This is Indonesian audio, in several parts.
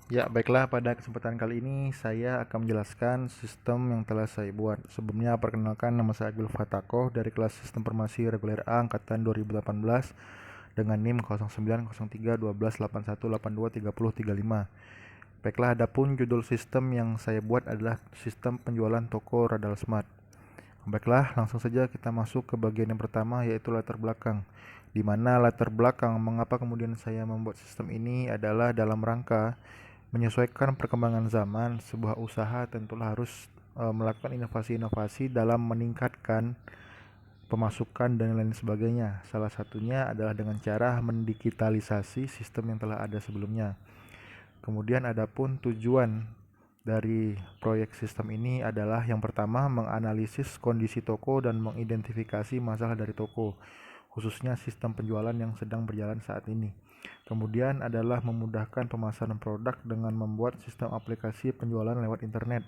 Ya, baiklah, pada kesempatan kali ini saya akan menjelaskan sistem yang telah saya buat. Sebelumnya, perkenalkan, nama saya Agil Fatakoh dari kelas Sistem Informasi Reguler A angkatan 2018 dengan NIM 0903128181823035. Baiklah, adapun judul sistem yang saya buat adalah sistem penjualan toko Radal Smart. Baiklah, langsung saja kita masuk ke bagian yang pertama, yaitu latar belakang. Di mana latar belakang mengapa kemudian saya membuat sistem ini adalah dalam rangka menyesuaikan perkembangan zaman. Sebuah usaha tentulah harus melakukan inovasi-inovasi dalam meningkatkan pemasukan dan lain sebagainya. Salah satunya adalah dengan cara mendigitalisasi sistem yang telah ada sebelumnya. Kemudian adapun tujuan dari proyek sistem ini adalah yang pertama menganalisis kondisi toko dan mengidentifikasi masalah dari toko, khususnya sistem penjualan yang sedang berjalan saat ini. Kemudian adalah memudahkan pemasaran produk dengan membuat sistem aplikasi penjualan lewat internet.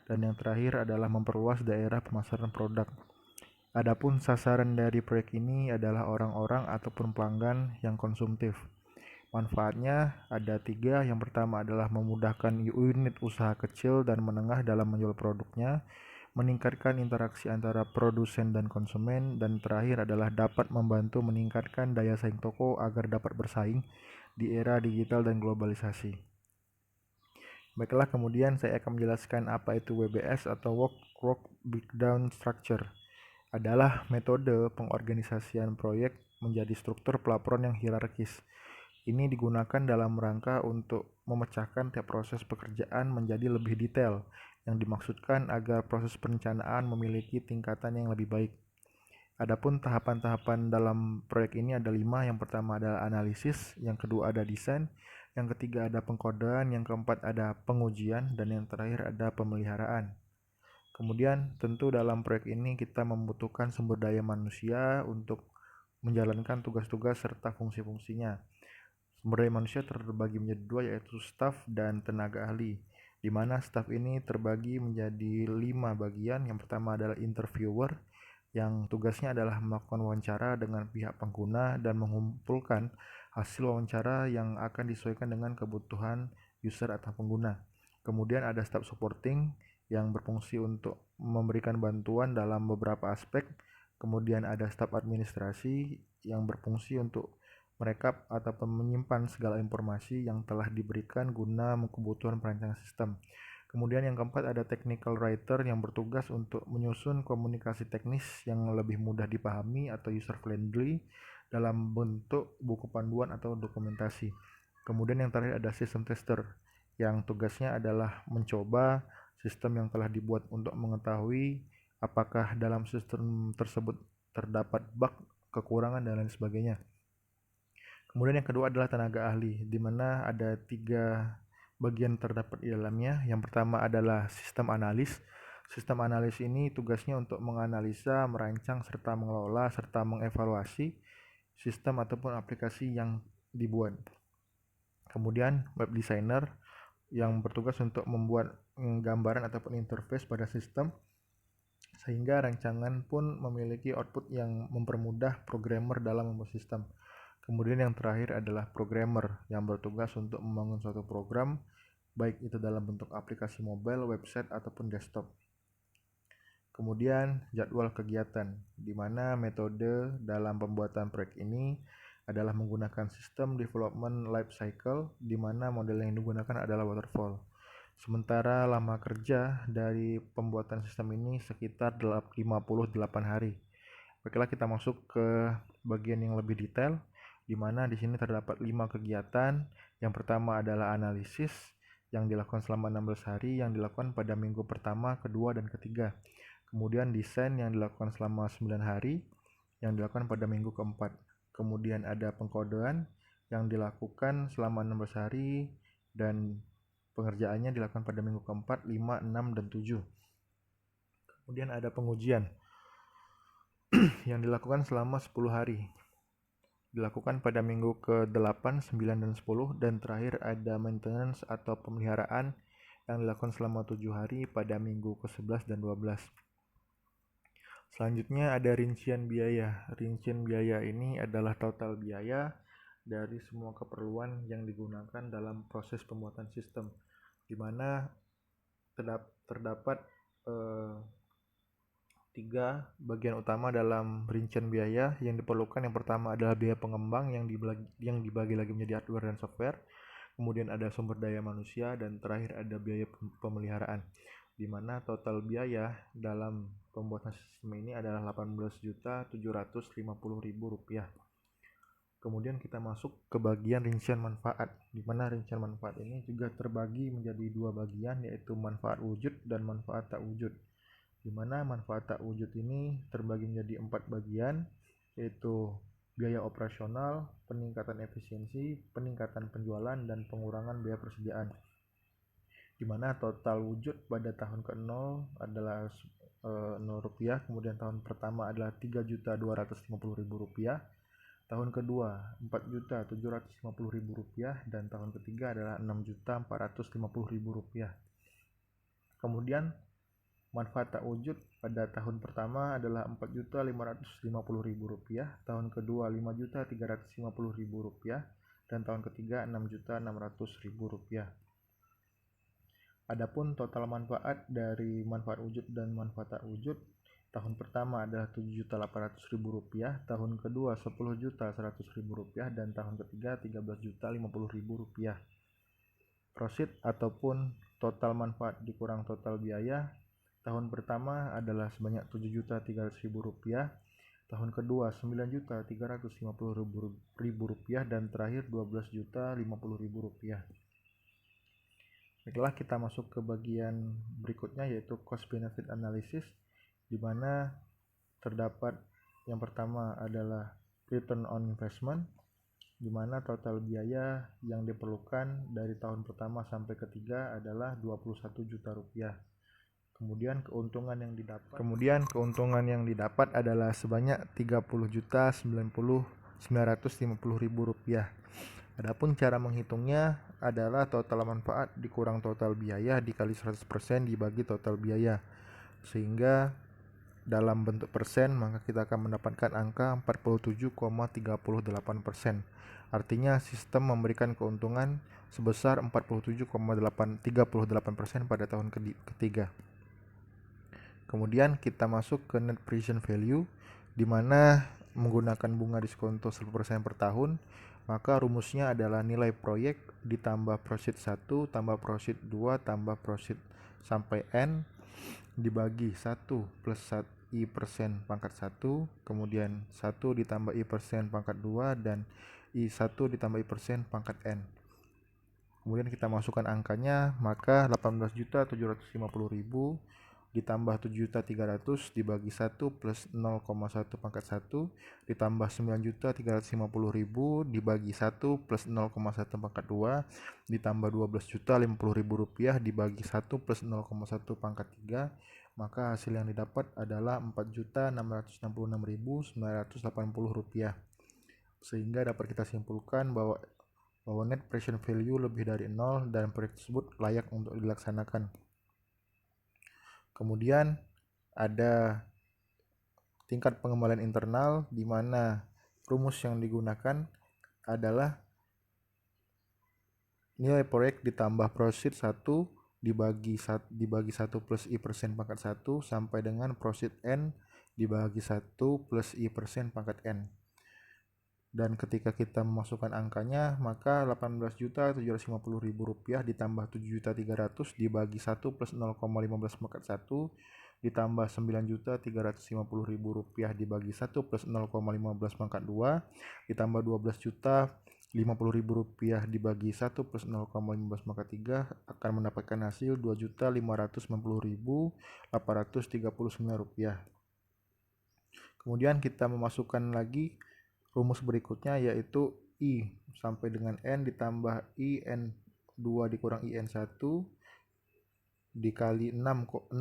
Dan yang terakhir adalah memperluas daerah pemasaran produk. Adapun sasaran dari proyek ini adalah orang-orang ataupun pelanggan yang konsumtif. Manfaatnya ada tiga. Yang pertama adalah memudahkan unit usaha kecil dan menengah dalam menjual produknya, meningkatkan interaksi antara produsen dan konsumen, dan terakhir adalah dapat membantu meningkatkan daya saing toko agar dapat bersaing di era digital dan globalisasi. Baiklah, kemudian saya akan menjelaskan apa itu WBS atau Work Breakdown Structure. Adalah metode pengorganisasian proyek menjadi struktur pelaporan yang hierarkis. Ini digunakan dalam rangka untuk memecahkan tiap proses pekerjaan menjadi lebih detail, yang dimaksudkan agar proses perencanaan memiliki tingkatan yang lebih baik. Adapun tahapan-tahapan dalam proyek ini ada 5. Yang pertama adalah analisis, yang kedua ada desain, yang ketiga ada pengkodean, yang keempat ada pengujian, dan yang terakhir ada pemeliharaan. Kemudian tentu dalam proyek ini kita membutuhkan sumber daya manusia untuk menjalankan tugas-tugas serta fungsi-fungsinya. Sumber daya manusia terbagi menjadi dua, yaitu staf dan tenaga ahli, di mana staf ini terbagi menjadi 5 bagian. Yang pertama adalah interviewer, yang tugasnya adalah melakukan wawancara dengan pihak pengguna dan mengumpulkan hasil wawancara yang akan disesuaikan dengan kebutuhan user atau pengguna. Kemudian ada staff supporting yang berfungsi untuk memberikan bantuan dalam beberapa aspek. Kemudian ada staf administrasi yang berfungsi untuk merekap ataupun menyimpan segala informasi yang telah diberikan guna kebutuhan perancangan sistem. Kemudian yang keempat ada technical writer yang bertugas untuk menyusun komunikasi teknis yang lebih mudah dipahami atau user friendly dalam bentuk buku panduan atau dokumentasi. Kemudian yang terakhir ada system tester yang tugasnya adalah mencoba sistem yang telah dibuat untuk mengetahui apakah dalam sistem tersebut terdapat bug, kekurangan, dan lain sebagainya. Kemudian yang kedua adalah tenaga ahli, di mana ada 3 bagian terdapat di dalamnya. Yang pertama adalah sistem analis. Sistem analis ini tugasnya untuk menganalisa, merancang, serta mengelola, serta mengevaluasi sistem ataupun aplikasi yang dibuat. Kemudian web designer yang bertugas untuk membuat gambaran ataupun interface pada sistem, sehingga rancangan pun memiliki output yang mempermudah programmer dalam membuat sistem. Kemudian yang terakhir adalah programmer yang bertugas untuk membangun suatu program, baik itu dalam bentuk aplikasi mobile, website, ataupun desktop. Kemudian jadwal kegiatan, di mana metode dalam pembuatan proyek ini adalah menggunakan sistem development life cycle, di mana model yang digunakan adalah waterfall. Sementara lama kerja dari pembuatan sistem ini sekitar 58 hari. Baiklah, kita masuk ke bagian yang lebih detail, di mana di sini terdapat 5 kegiatan. Yang pertama adalah analisis yang dilakukan selama 16 hari, yang dilakukan pada minggu pertama, kedua, dan ketiga. Kemudian desain yang dilakukan selama 9 hari, yang dilakukan pada minggu keempat. Kemudian ada pengkodean yang dilakukan selama 16 hari dan pengerjaannya dilakukan pada minggu keempat, 5, 6, dan 7. Kemudian ada pengujian yang dilakukan selama 10 hari, dilakukan pada minggu ke-8, 9, dan 10, dan terakhir ada maintenance atau pemeliharaan yang dilakukan selama 7 hari pada minggu ke-11 dan 12. Selanjutnya ada rincian biaya. Rincian biaya ini adalah total biaya dari semua keperluan yang digunakan dalam proses pembuatan sistem, di mana terdapat tiga bagian utama dalam rincian biaya yang diperlukan. Yang pertama adalah biaya pengembang yang dibagi lagi menjadi hardware dan software. Kemudian ada sumber daya manusia, dan terakhir ada biaya pemeliharaan, di mana total biaya dalam pembuatan sistem ini adalah Rp18.750.000. Kemudian kita masuk ke bagian rincian manfaat, di mana rincian manfaat ini juga terbagi menjadi dua bagian, yaitu manfaat wujud dan manfaat tak wujud, di mana manfaat tak wujud ini terbagi menjadi 4 bagian, yaitu biaya operasional, peningkatan efisiensi, peningkatan penjualan, dan pengurangan biaya persediaan. Di mana total wujud pada tahun ke-0 adalah Rp0, kemudian tahun pertama adalah Rp3.250.000, tahun kedua Rp4.750.000, dan tahun ketiga adalah Rp6.450.000. Kemudian manfaat tak wujud pada tahun pertama adalah Rp4.550.000, tahun kedua Rp5.350.000, dan tahun ketiga Rp6.600.000. Adapun total manfaat dari manfaat wujud dan manfaat tak wujud, tahun pertama adalah Rp7.800.000, tahun kedua Rp10.100.000, dan tahun ketiga Rp13.050.000. Prosit ataupun total manfaat dikurang total biaya, tahun pertama adalah sebanyak Rp7.300.000, tahun kedua Rp9.350.000, dan terakhir Rp12.050.000. Baiklah, kita masuk ke bagian berikutnya, yaitu cost benefit analysis, di mana terdapat yang pertama adalah return on investment, di mana total biaya yang diperlukan dari tahun pertama sampai ketiga adalah Rp21 juta. Kemudian keuntungan yang didapat adalah sebanyak Rp30.950.000. Adapun cara menghitungnya adalah total manfaat dikurang total biaya dikali 100% dibagi total biaya, sehingga dalam bentuk persen maka kita akan mendapatkan angka 47,38%. Artinya sistem memberikan keuntungan sebesar 47,38% pada tahun ketiga. Kemudian kita masuk ke net present value, di mana menggunakan bunga diskonto 10% per tahun, maka rumusnya adalah nilai proyek ditambah prosit 1 tambah prosit 2 tambah prosit sampai N dibagi 1 plus I persen pangkat 1, kemudian 1 ditambah I persen pangkat 2, dan I1 ditambah I persen pangkat N. Kemudian kita masukkan angkanya, maka 18.750.000 ditambah 7.300 dibagi 1 plus 0,1 pangkat 1 ditambah 9.350.000 dibagi 1 plus 0,1 pangkat 2 ditambah Rp12.050.000 dibagi 1 plus 0,1 pangkat 3, maka hasil yang didapat adalah Rp4.666.980, sehingga dapat kita simpulkan bahwa net present value lebih dari 0 dan proyek tersebut layak untuk dilaksanakan. Kemudian ada tingkat pengembalian internal, di mana rumus yang digunakan adalah nilai proyek ditambah prosit 1 dibagi 1 plus I persen pangkat 1 sampai dengan prosit N dibagi 1 plus I persen pangkat N. Dan ketika kita memasukkan angkanya, maka Rp18.750.000 ditambah Rp7.300 dibagi 1 plus 0,15 pangkat 1 ditambah Rp9.350.000 dibagi 1 plus 0,15 pangkat 2 ditambah Rp12.050.000 dibagi 1 plus 0,15 pangkat 3 akan mendapatkan hasil Rp2.590.839. Kemudian kita memasukkan lagi rumus berikutnya, yaitu I sampai dengan N ditambah IN2 dikurang IN1 dikali 6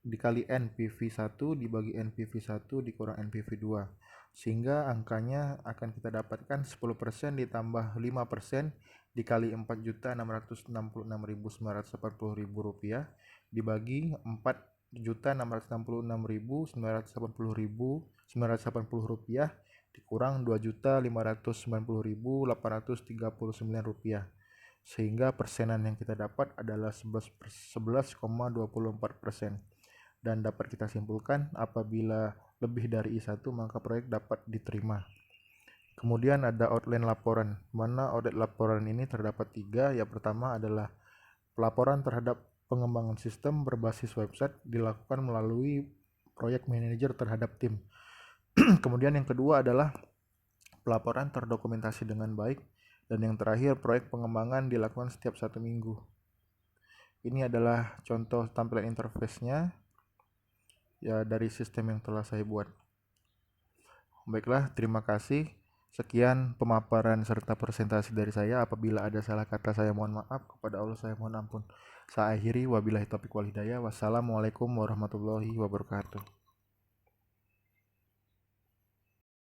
dikali NPV1 dibagi NPV1 dikurang NPV2, sehingga angkanya akan kita dapatkan 10% ditambah 5% dikali Rp4.666.980.000 dibagi Rp4.666.980.980 dikurang Rp2.590.839, sehingga persenan yang kita dapat adalah 11,24%. Dan dapat kita simpulkan apabila lebih dari I1 maka proyek dapat diterima. Kemudian ada outline laporan, mana outline laporan ini terdapat 3. Yang pertama adalah pelaporan terhadap pengembangan sistem berbasis website dilakukan melalui project manager terhadap tim. Kemudian yang kedua adalah pelaporan terdokumentasi dengan baik. Dan yang terakhir, proyek pengembangan dilakukan setiap 1 minggu. Ini adalah contoh tampilan interface-nya ya dari sistem yang telah saya buat. Baiklah, terima kasih. Sekian pemaparan serta presentasi dari saya. Apabila ada salah kata saya mohon maaf, kepada Allah saya mohon ampun. Saya akhiri, wabillahi taufiq wal hidayah. Wassalamualaikum warahmatullahi wabarakatuh.